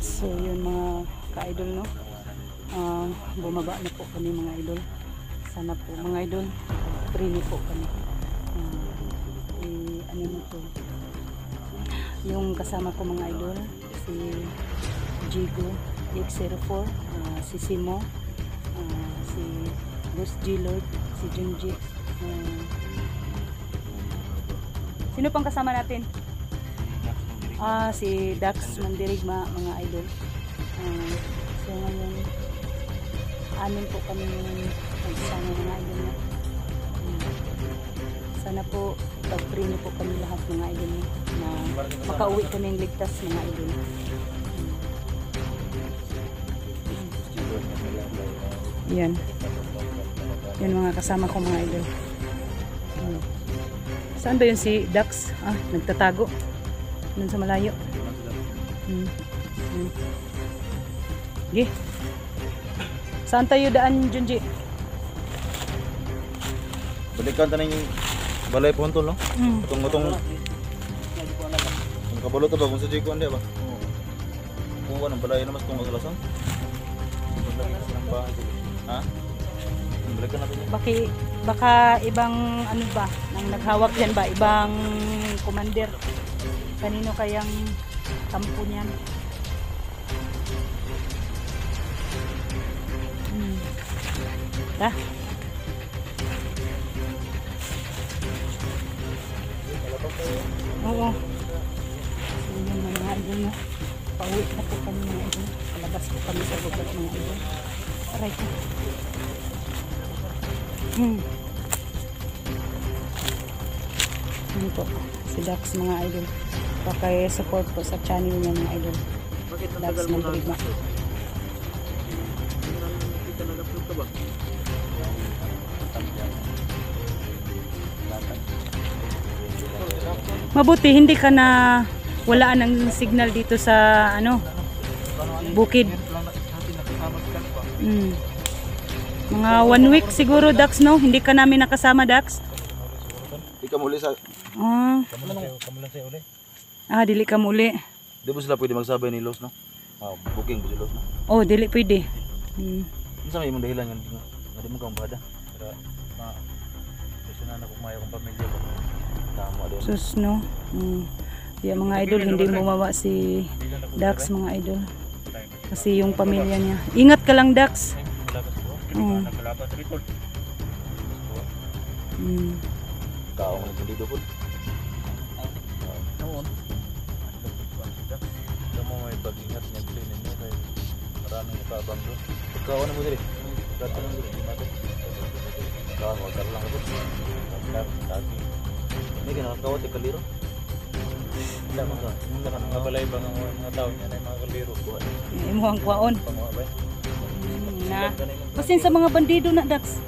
So yun mga ka-idol, no, bumaba na po kami mga idol. Sana po mga idol free po kami. Ano mo to, yung kasama ko mga idol, si Jigo X04, si Simo, si Boss G Lord, si Junji, sino pang kasama natin? Si Dax Mandirigma mga idol. So ngayon amin po kami nagsama mga idol na. Sana po pag-free po kami lahat mga idol na makauwi kami ng ligtas mga idol. Yan. Yan mga kasama ko mga idol. Saan ba yun si Dax? Nagtatago. Doon sa malayo. Okay. Saan tayo daan, Junji? Balikan tayo yung balay pontol, no? Utong-utong. Ang kabalo ito ba? Kung sa Jiko, hindi ba? Kuha ng balay naman kung masalasan. Ha? Balikan natin yun. Baka ibang ano ba? Nang naghawak dyan ba? Ibang commander. Kanino kayang kampo niyan? Ta? Oo. So yun mga idol, no? Pauwi na po kami mga idol. Palabas po kami sa lugar mga idol. Aray ko. Yun po. Si Dax mga idol. Paki-support po sa channel niya mga idol. Dax Mandirigma. Mabuti hindi ka na walaan ng signal dito sa ano bukid. Mga 1 week siguro Dax, no? Hindi ka namin nakasama Dax. Di ka muli sa... Dili ka muli. Di ba sila pwede magsabay ni Los, no? Booking ba si Los, no? Oh, dili pwede. Ano sa may mong dahilan yan? Hindi mo kang bahada. Pero, gusto na nakumayo kong pamilya ba? Tama doon. Sus, no? Yung mga idol, hindi bumawa si Dax mga idol. Kasi yung pamilya niya. Ingat ka lang Dax. Kaong ang dito po. Noon. Ito mo may pag-ingat niya klinin mo kay maraming nakabang doon. Kaong mo diri. Dato mo diri, di mato. Kaong mo lang ko. Lagi. May kinakawat e kaliro. Lamang ka. Mga balay ba ng mga tao niya na mga kaliro buhat. Imo ang kwaon. Pangwabay. Na. Basin sa mga bandido na Dax.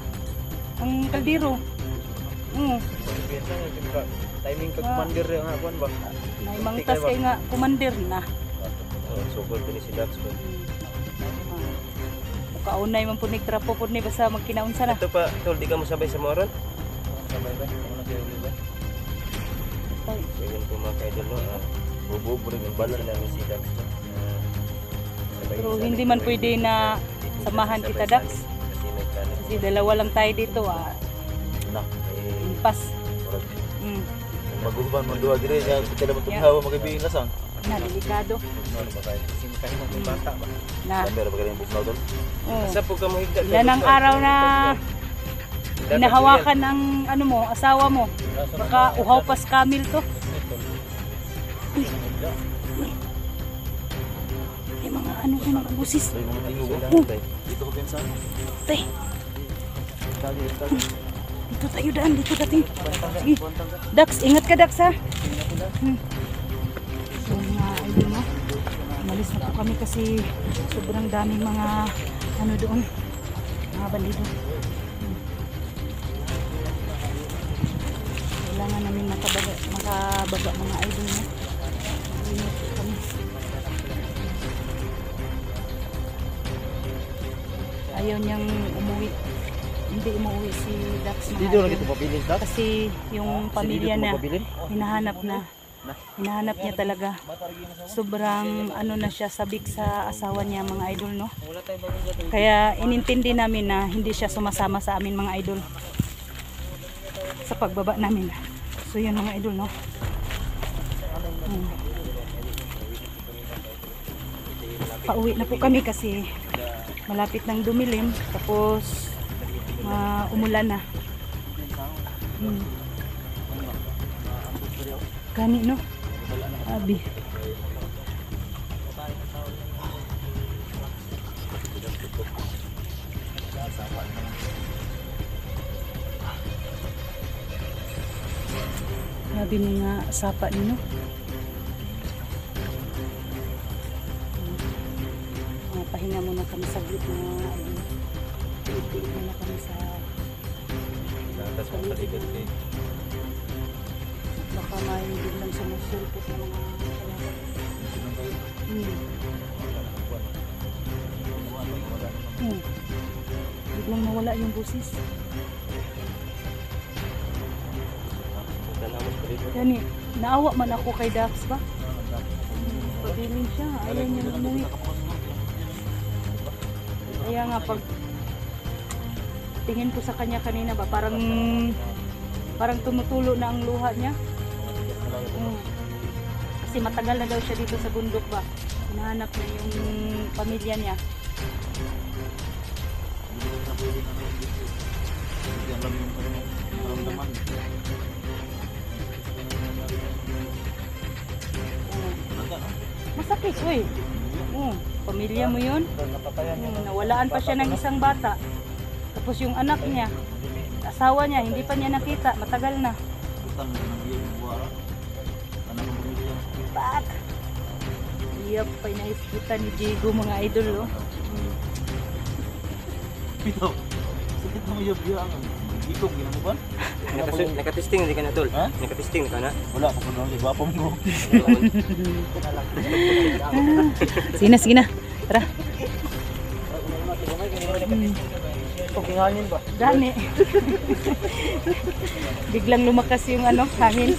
Ang kaldero. Timing ka commander yung hapon ba? May mangtas kay nga commander na. So good din si Dax ba? Kaunay man pud ni trapo pud ni basta magkinaunsa na. Ito pa, tol, di ka mo sabay sa moron? Sabay ba? Ano na kayo ba? So yun po mga kaidol, no? Bubuo rin yung balan namin si Dax. Pero hindi man pwede na samahan kita Dax. Kasi may kanin. Kasi dalawa lang tayo dito Na, Impas. maguban mo duwa dire ya kita dapat tughawa magibigin lasang. Na delikado. Ano ba kayo? Kasi makain ng bata ba? Na. Pero pagka yung bugnaw doon. Sa po ka mo higda. Yan ang araw na hinahawakan ng ano mo, asawa mo. Baka uhaw pas kamil to. Ay mga ano ko mga busis. Ay mga tingog. Dito ko pinsan. Tay. Tagi. Dito tayo daan, dito dating. Sige. Dax, ingat ka Dax ha. So mga idol mo, umalis na po kami kasi sobrang daming mga ano doon, mga bandido. Kailangan namin makababa mga idol mo. Ingat po kami. Ayaw niyang umuwi. Hindi umuwi si Dax mga Dito na idol. kita mabilin Dax. Kasi yung pamilya na hinahanap na. Hinahanap niya talaga. Sobrang ano na siya, sabik sa asawa niya mga idol, no? Kaya inintindi namin na hindi siya sumasama sa amin mga idol sa pagbaba namin. So yun mga idol, no? Pauwi na po kami kasi malapit ng dumilim, tapos umulan na. Kani, no? Abi. Grabe ni nga sapa ni, no? Pahinga muna kami sa group na pili muna kami sa Atas mo paligid kay. baka may biglang sumusulpot ng mga biglang nawala yung busis. Tanamos paligid. Yani, naawa man ako kay Dax ba? Pabiling siya, ayaw niya umuwi. Kaya nga pag tingin ko sa kanya kanina ba, parang tumutulo na ang luha niya. Kasi matagal na daw siya dito sa bundok ba. Hinahanap niya yung pamilya niya. Masakit, uy. Pamilya mo yun. Nawalaan pa siya ng isang bata. Tapos yung anak niya, asawa niya, hindi pa niya nakita. Matagal na. Bak! Iyap pa inahiskita ni Jigo mga idol, oh. Pito. Sakit mo yung biyang. Ikog gina mo ba? Nakatesting hindi ka na tol. Ha? Nakatesting ka na. Wala pa kuno di bapom ko. Sige na. Tara. Pagkinghanin ba? Gani. Biglang lumakas yung hangin.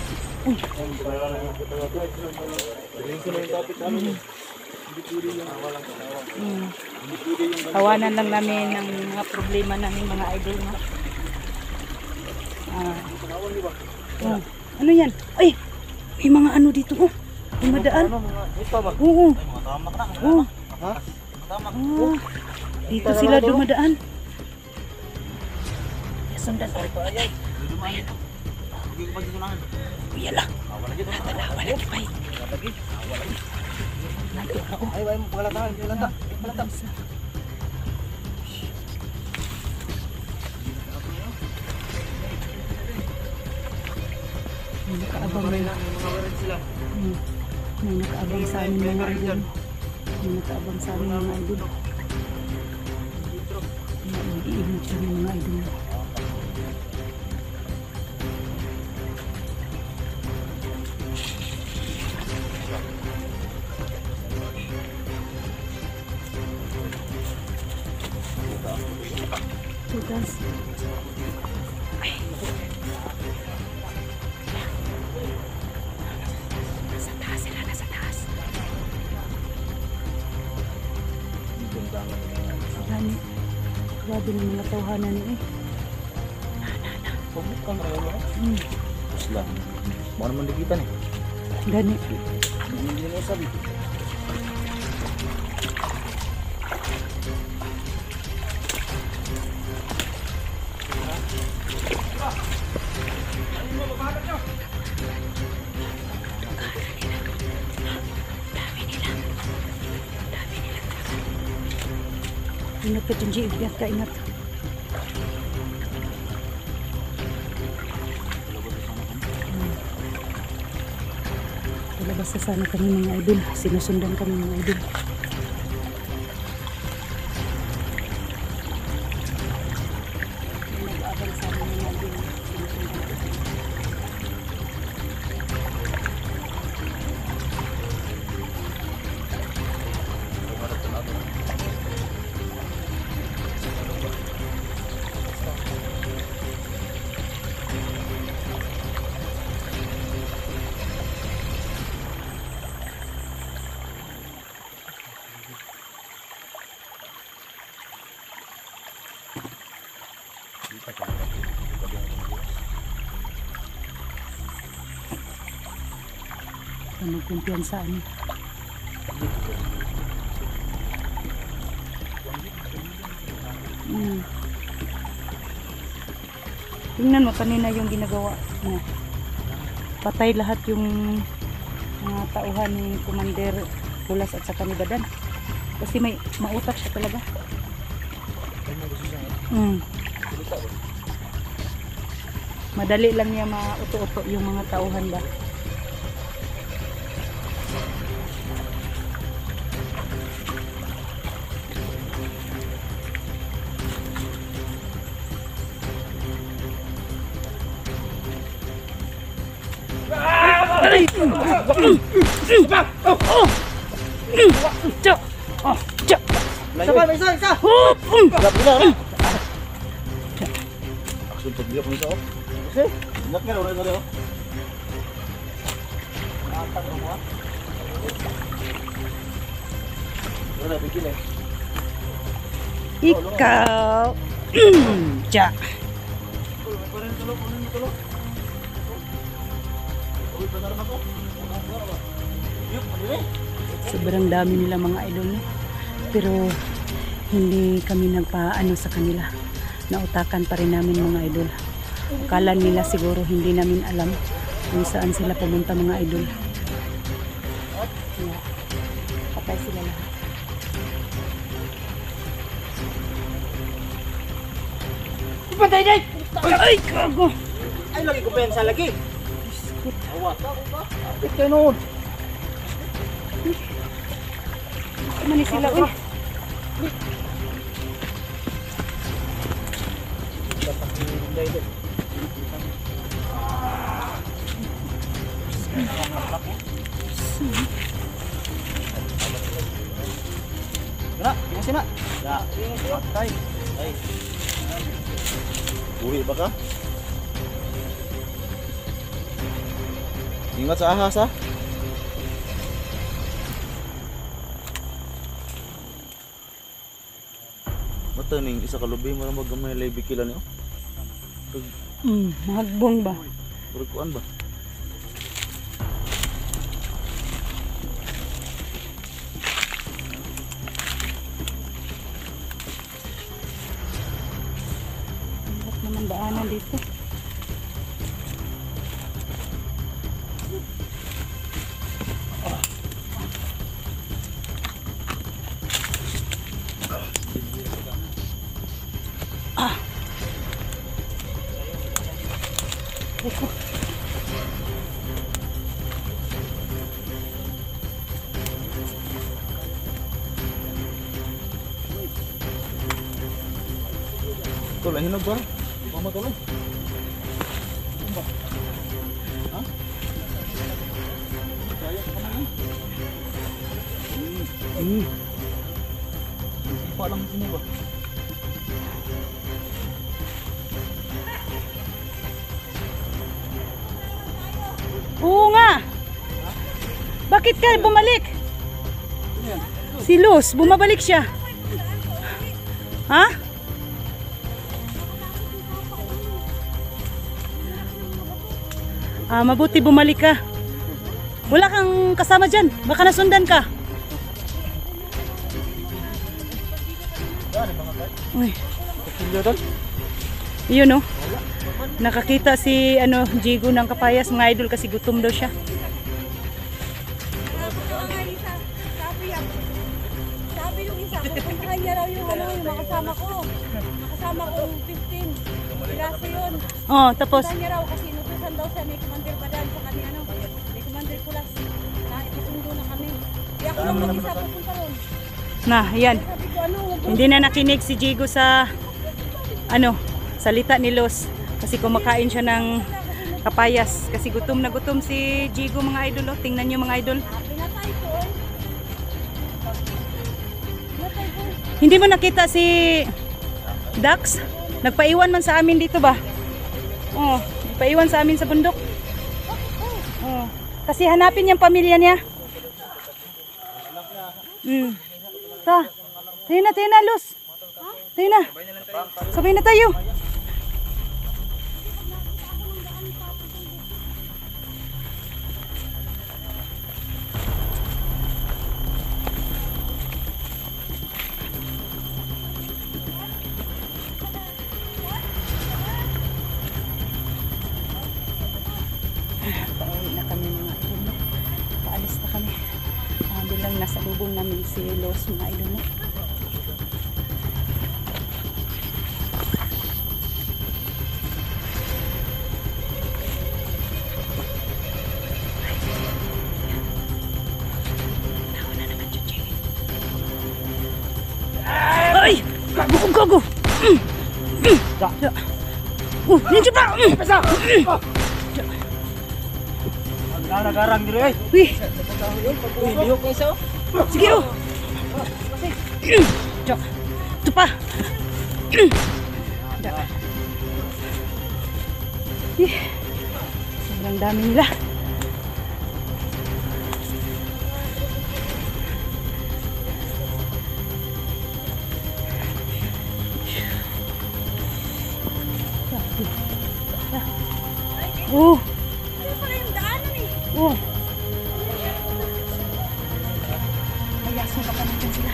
Tawanan lang namin ng mga problema namin mga idol, no? Ano yan? Ay! May mga ano dito, oh. May madaan. Oo. Oo. Dito sila dumadaan. Sundan ko. Ayan. Uyala. Wala kipay. Ay, ay mo pangalatahan, palata. May nakaabang sila. May nakaabang sa amin mga idol. May nakaabang sa amin mga idol. Nag-iimog siya ng mga idol. Tugas. Ay. Nasa taas sila, nasa taas. Gani. Grabe ng mga tawhanan niya eh. Pumuk ka mo. Isla. Mo naman dikitan eh. Gani. Hindi mo sabi. Ingat ka dyan, G. Ingat ka, ingat. Palabas na sana kami mga idol. Sinusundan kami mga idol. Nag-aabang sa amin mga idol. Sinusundan kami. magkumpiyansa ano. Tingnan mo kanina yung ginagawa niya. Patay lahat yung mga tauhan ni Commander Pulas at saka ni Badan. Kasi may mautak siya talaga. Madali lang niya mauto-uto yung mga tauhan ba. Isa! Wala po na. Action pag liyak mo isa oh. Kasi, ingat nga rin oh. Wala, bigil eh. Ikaw. Tsa. Sobrang dami nila mga idol no? Pero hindi kami nagpaano sa kanila. Nautakan pa rin namin mga idol. Akala nila siguro hindi namin alam kung saan sila pumunta mga idol. Kaya, patay sila lahat. Patay day! Ay, kago! Ay, lagi ko pensa lagi. Awa ka, kapit kayo noon. Mani sila, uy. Kena, masih nak? Tak. Tay. Tay. Buhi ba ka? Ingat sa ahas ha. Mata ning isa ka lubi mo lang magamay lay bikila niyo. Mahagbong ba? Berkuan ba? Hirap naman daanan dito. Ito lang hinog ba? Di pa matulog. Ha? Kaya ka naman. Sipa lang sini ba? Oo nga! Bakit ka bumalik? Si Luz, bumabalik siya. Ha? Mabuti bumalik ka. Wala kang kasama dyan. Baka nasundan ka. Uy. Yun no. Nakakita si Jigo ng kapayas mga idol kasi gutom daw siya. Sabi yung isa, pupuntahan niya raw yung yung makasama ko. Makasama ko 15. Piraso yun. Oh, tapos Pupuntahan niya raw kasi inutusan daw siya ni Commander Badan sa kanya ni Commander Pulas. Na ipasundo na kami. Kaya ako lang mag-isa pupunta ron. na, yan. Sabi ko Hindi na nakinig si Jigo sa salita ni Luz kasi kumakain siya ng kapayas kasi gutom na gutom si Jigo mga idol. Tingnan niyo mga idol. pinatay ko eh. Pinatay ko. Hindi mo nakita si Dax? Nagpaiwan man sa amin dito ba? Oh, nagpaiwan sa amin sa bundok. Oh, kasi hanapin yung pamilya niya. Tayo na, Luz. Tayo na. Sabay na tayo. lang nasa lubong namin si Los, mga idol. No? Ay! Gago! Ninja pa! Nagarang diri ay. Wih! Liyok kayo sa? Sige oh! Diyak! Ito pa! Diyak! Ih! Sobrang dami nila. Oh! Ano pala yung daanan eh? Oh! Mayasin ka pa natin sila.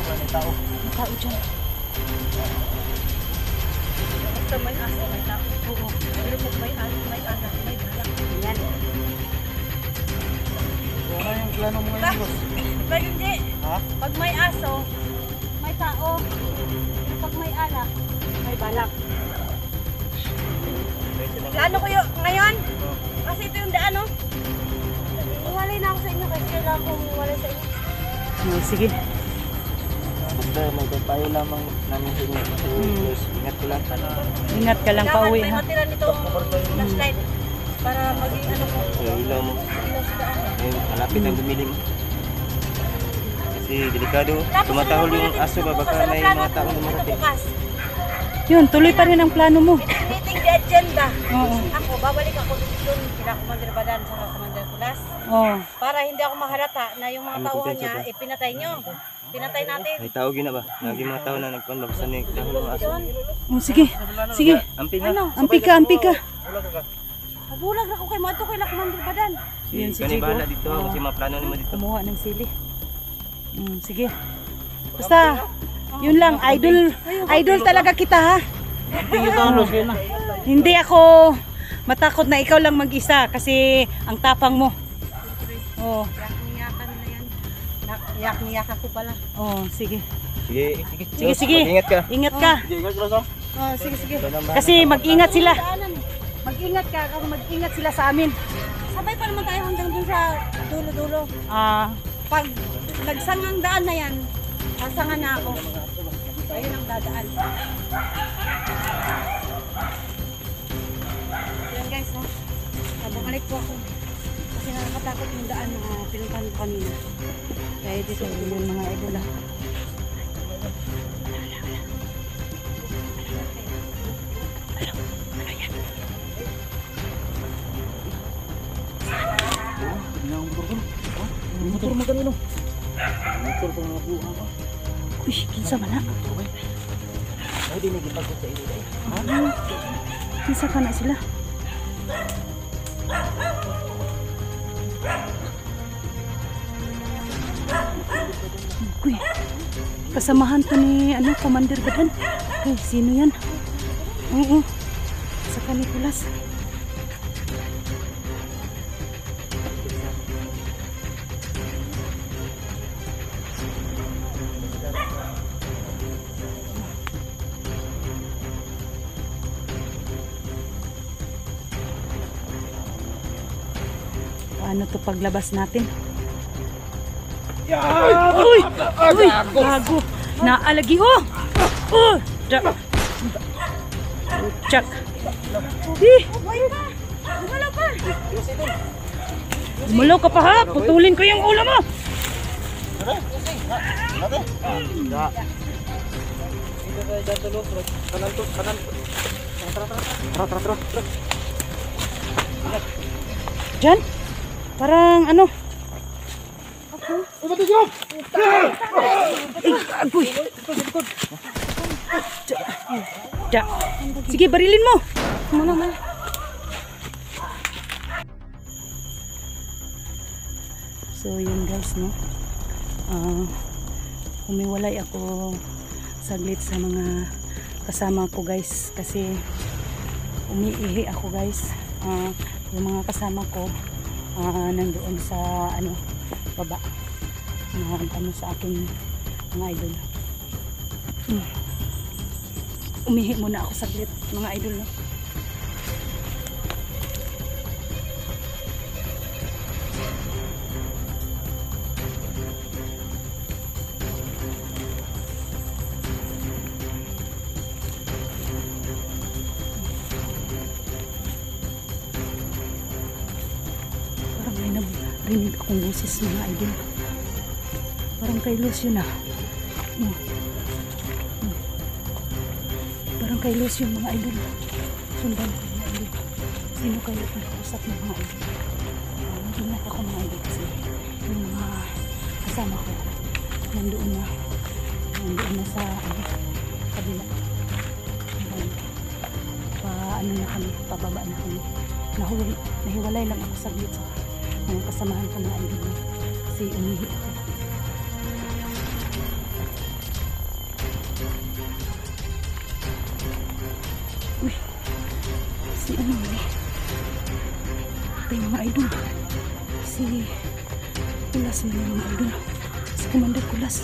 May tao dyan. Basta may aso, may tao. Oo. Pero pag may anak, may balak. Yan. Wala yung plano mo ngayon, boss. Pag hindi, Ha? pag may aso, may tao. Pero pag may anak, may balak. Plano ko yun ngayon? Kasi ito yung daan, no? Iwalay na ako sa inyo kasi kailangan kong iwalay sa inyo. Oh, sige. Basta may papayo lamang namin sa inyo. Yes, ingat ko lang. Ingat ka lang Kailangan pauwi may ha. matira nitong flashlight para maging ano ko. Sa ilaw mo. ilaw sa daan. Ngayon, malapit ang dumilim. Kasi delikado. Tumatahol yung aso ba? Baka may mga taong dumarating. Bukas. Yun, tuloy pa rin ang plano mo. Meeting the agenda. Oo. Ako, babalik ako doon kina Commander Badan sa Commander Kulas Oh. para hindi ako mahalata na yung mga tauhan niya, pinatay nyo. Pinatay natin. May tao gina ba? Naging mga tao na nagkuhan ba? Basta may dahol ng aso. Oh, sige. Sige. Amping ha? Ano? Ampi ka. Mabulag na ako kay Mato kay Commander Badan. Yun si Kani Jigo. bahala dito. Kasi maplano nimo dito. Kumuha ng sili. Sige. Basta, yun lang. Idol talaga kita ha. Hindi ako matakot na ikaw lang mag-isa kasi ang tapang mo. Oh, Yak-niyakan na yan. Yak-niyak ako pala. oh, sige. Sige. Sige. Ingat ka. Ingat ka. Oh, sige. Kasi mag-ingat sila. Mag-ingat ka kasi mag-ingat sila sa amin. Sabay pa naman tayo hanggang dun sa dulo-dulo. Pag nagsangang daan na yan, sasangan na ako. Ayun ang dadaan. Yan guys, ha? Bumalik po ako. Kasi nakakatakot yung daan na pinuntahan ko kanina. Kaya dito yung mga idol. Motor mo kanino? Motor pa mga buha ba? Uy, kinsa man na. Ay, di nagipagod sa ilo. Kinsa ka na sila. Uy, kasamahan to ni Commander Badan. Uy, sino yan? Oo, sa Kanikulas. Paano to paglabas natin? Uy! Uy! Gago! Naalagi oh! Oh! Jack! Jack! Gumalaw ka pa ha! Putulin ko yung ulo mo! Diyan? Parang ano? Agoy! Ja. Sige, barilin mo! Muna. So, yun guys, no? Humiwalay ako saglit sa mga kasama ko guys kasi umiihi ako guys. Yung mga kasama ko nandoon sa ano baba na ano sa aking mga idol. Umihi muna ako saglit mga idol. Parang may narinig akong boses mga idol. Parang kay Lucio na. Parang kay Lucio mga idol. Sundan ko mga idol. Sino kayo ang kausap ng mga idol? Ingat ako mga idol kasi yung mga kasama ko nandoon na sa ano, kabila. Ano na kami, pababa na kami. Nahiwalay lang ako saglit sa mga kasamahan ko mga idol kasi umihi ako. Uy, si ano eh. Ito yung mga idol. Si Kulas man yung mga idol. Si Commander Kulas.